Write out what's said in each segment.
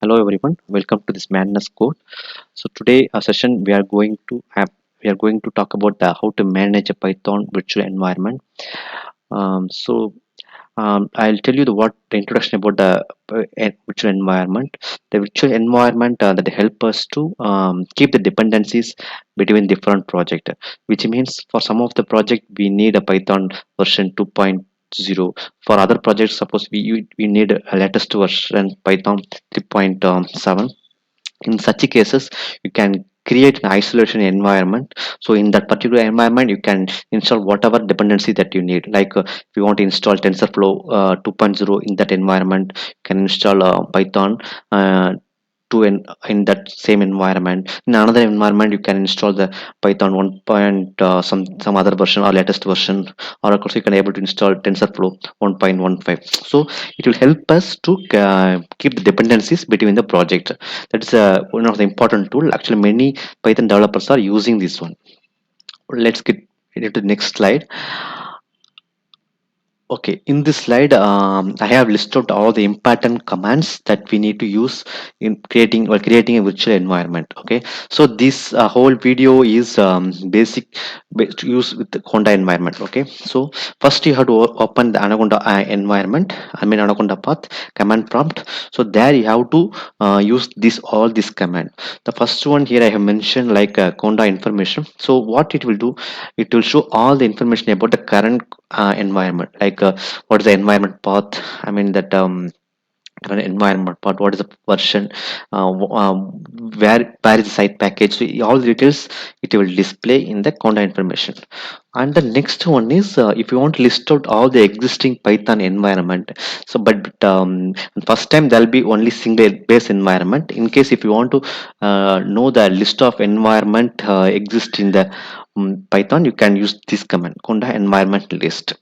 Hello everyone, welcome to this Madness Code. So today a session we are going to talk about how to manage a Python virtual environment. I'll tell you the introduction about the virtual environment. The virtual environment that help us to keep the dependencies between different project, which means for some of the project we need a Python version 2.0. For other projects, suppose we need a latest version Python 3.7. In such cases you can create an isolation environment. So in that particular environment you can install whatever dependency that you need, like if you want to install TensorFlow 2.0, in that environment you can install Python uh, in that same environment. In another environment you can install the Python 1 point some other version or latest version, or of course you can able to install TensorFlow 1.15. So it will help us to keep the dependencies between the project. That's one of the important tool. Actually many Python developers are using this one. Let's get into the next slide. Okay, in this slide, I have listed all the important commands that we need to use in creating a virtual environment. Okay, so this whole video is to use with the Conda environment. Okay, so first you have to open the Anaconda environment. I mean Anaconda path command prompt. So there you have to use this command. The first one here I have mentioned like Conda information. So what it will do, it will show all the information about the current environment, like what is the environment path. I mean that current environment path, what is the version, where is the site package. So all the details it will display in the conda information. And the next one is if you want to list out all the existing Python environment. So but first time there'll be only single base environment. In case if you want to know the list of environment exist in the Python, you can use this command conda environment list.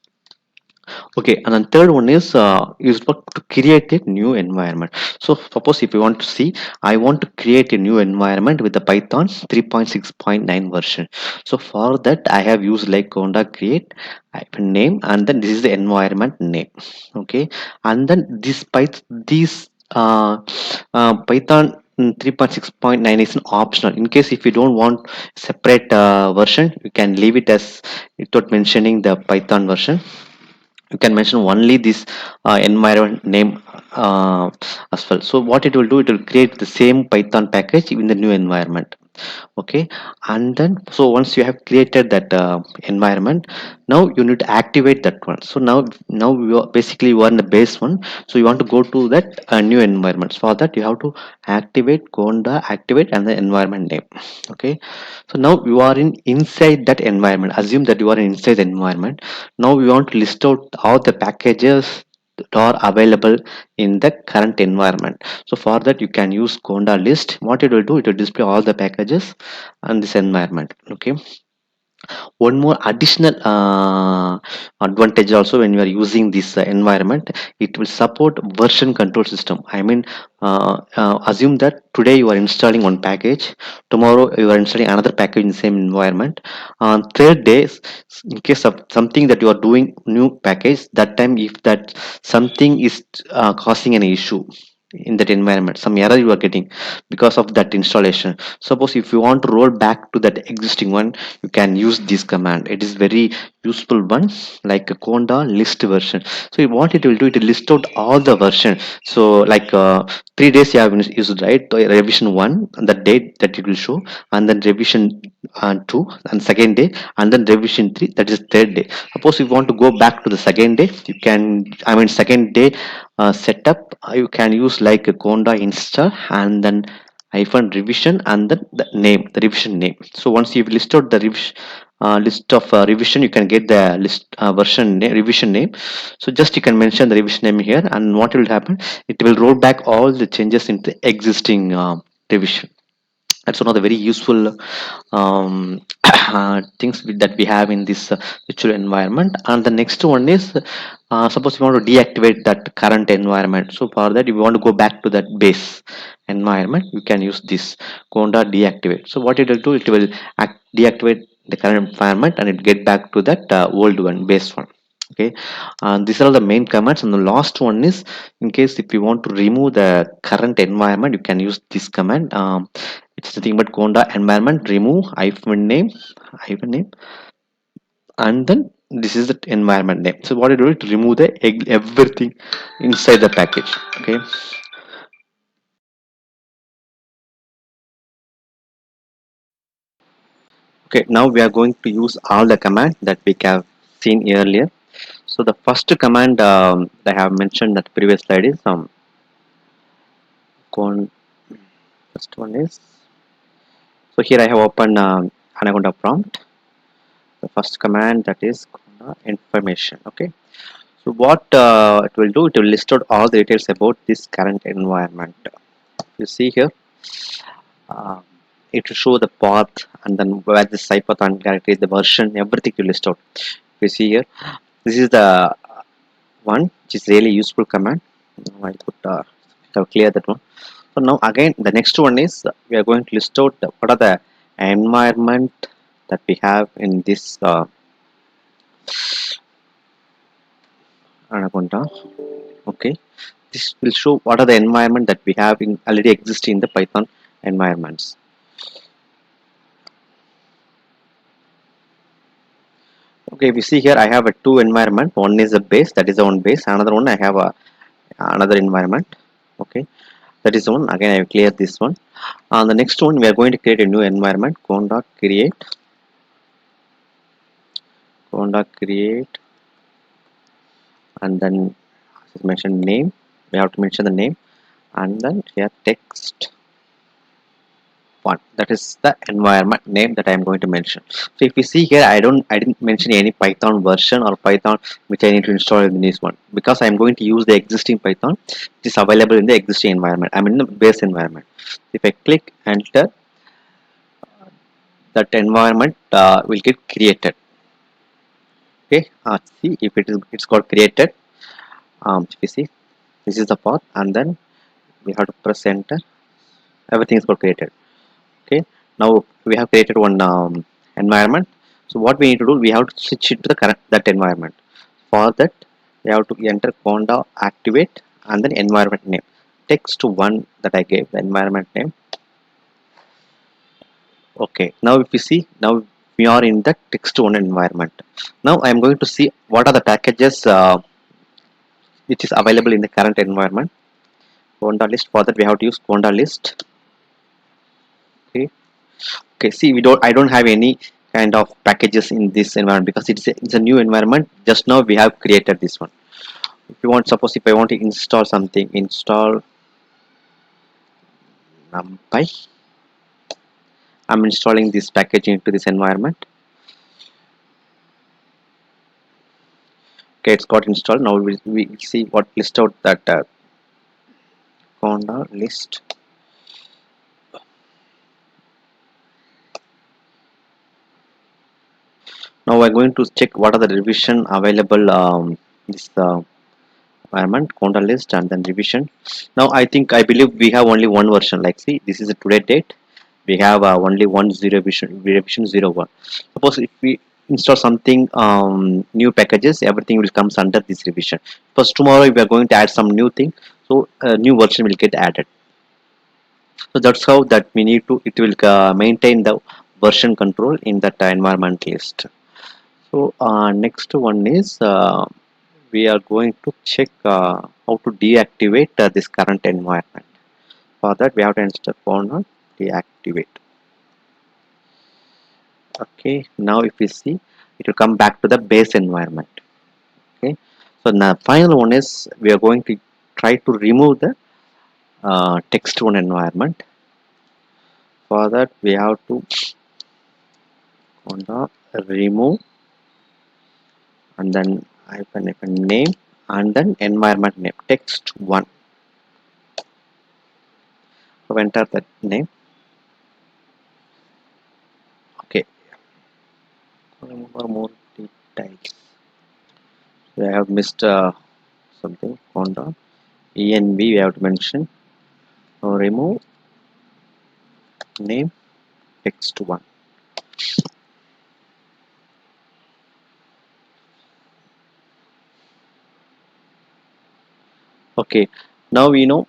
Okay, and then third one is what to create a new environment. So suppose if you want to see, I want to create a new environment with the Python 3.6.9 version. So for that I have used like conda create hyphen name, and then this is the environment name. Okay, and then this Python 3.6.9 is an optional. In case if you don't want separate version, you can leave it as without mentioning the Python version. You can mention only this environment name as well. So what it will do, it will create the same Python package in the new environment. Okay, and then so once you have created that environment, now you need to activate that one. So now you are basically you are in the base one. So you want to go to that new environment. For that you have to activate conda activate and the environment name. Okay, so now you are in inside that environment. Assume that you are inside the environment. Now we want to list out all the packages that are available in the current environment. So for that you can use conda list. What it will do, it will display all the packages and this environment. Okay, one more additional advantage also, when you are using this environment, it will support version control system. I mean assume that today you are installing one package, tomorrow you are installing another package in the same environment. On third days, in case of something that you are doing new package, that time if that something is causing an issue in that environment, some error you are getting because of that installation. Suppose if you want to roll back to that existing one, you can use this command. It is very useful one, like a conda list version. So what it will do, it will list out all the version. So like 3 days you have used, right? So revision 1 and the date that it will show, and then revision 2 and second day, and then revision 3, that is third day. Suppose you want to go back to the second day, you can, I mean second day setup, you can use like a conda install and then hyphen revision and then the name, the revision name. So once you've listed the list of revision, you can get the list revision name. So just you can mention the revision name here, and what will happen, it will roll back all the changes into existing revision. That's one of the very useful things that we have in this virtual environment. And the next one is suppose you want to deactivate that current environment. So for that, if you want to go back to that base environment, you can use this conda deactivate. So what it will do, it will deactivate the current environment and it get back to that old one, base one. Okay, these are the main commands, and the last one is, in case if you want to remove the current environment, you can use this command. It's nothing but conda environment remove hyphen name, and then this is the environment name. So what you do is to remove the everything inside the package. Okay. Okay, now we are going to use all the command that we have seen earlier. So the first command that I have mentioned at the previous slide is con first one is, so here I have opened Anaconda prompt. The first command, that is information. Okay, so what it will do, it will list out all the details about this current environment. You see here, uh, it will show the path, and then where the Cypherthon character is, the version, everything you list out. You see here, this is the one which is really useful command. I could have clear that one. So now again, the next one is we are going to list out what are the environment that we have in this Anaconda. Okay, this will show what are the environment that we have in already existing in the Python environments. Okay, we see here I have a two environment. One is a base, that is the one base. Another one I have a another environment. Okay, that is one. Again, I will clear this one. On the next one, we are going to create a new environment. Conda create, and then as mentioned name. We have to mention the name, and then here text one. That is the environment name that I am going to mention. So if you see here, I didn't mention any Python version or Python which I need to install in this one, because I am going to use the existing Python which is available in the existing environment. I'm in the base environment. If I click enter, that environment will get created. Okay, see if it's called created. If you see, this is the path, and then we have to press enter. Everything is got created. Okay, now we have created one environment. So what we need to do, we have to switch it to the current that environment. For that, we have to enter conda activate, and then environment name text one that I gave the environment name. Okay, now if you see, now we are in the text one environment. Now I am going to see what are the packages which is available in the current environment. Conda list. For that, we have to use conda list. Okay, okay, see, I don't have any kind of packages in this environment because it's a new environment. Just now we have created this one. If you want, suppose if I want to install something, install numpy. I'm installing this package into this environment. Okay, it's got installed. Now we see what list out that conda list. Now we're going to check what are the revision available this environment conda list, and then revision. Now I believe we have only one version. Like, see, this is a today date. We have only one zero revision 01. Suppose if we install something new packages, everything will comes under this revision. Because tomorrow we are going to add some new thing, so a new version will get added. So that's how that we need to, it will maintain the version control in that environment list. So next one is we are going to check how to deactivate this current environment. For that, we have to install command deactivate. Okay, now if we see, it will come back to the base environment. Okay, so the final one is we are going to try to remove the text one environment. For that, we have to remove, and then hyphen name, and then environment name text one. So enter that name. Okay, for more details, so I have missed something. Conda env we have to mention. Now remove name text one. Okay, now we know.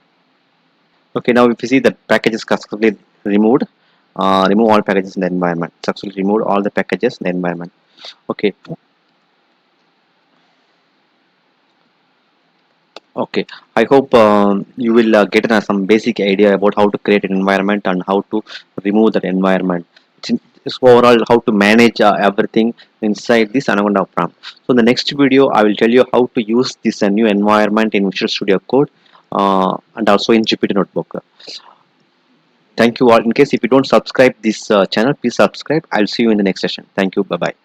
Okay, now if you see the package is successfully removed, remove all packages in the environment. Successfully removed all the packages in the environment. Okay, okay. I hope you will get some basic idea about how to create an environment and how to remove that environment. It's overall how to manage everything inside this Anaconda prompt. So in the next video, I will tell you how to use this new environment in Visual Studio Code and also in Jupyter Notebook. Thank you all. In case if you don't subscribe this channel, please subscribe. I'll see you in the next session. Thank you. Bye bye.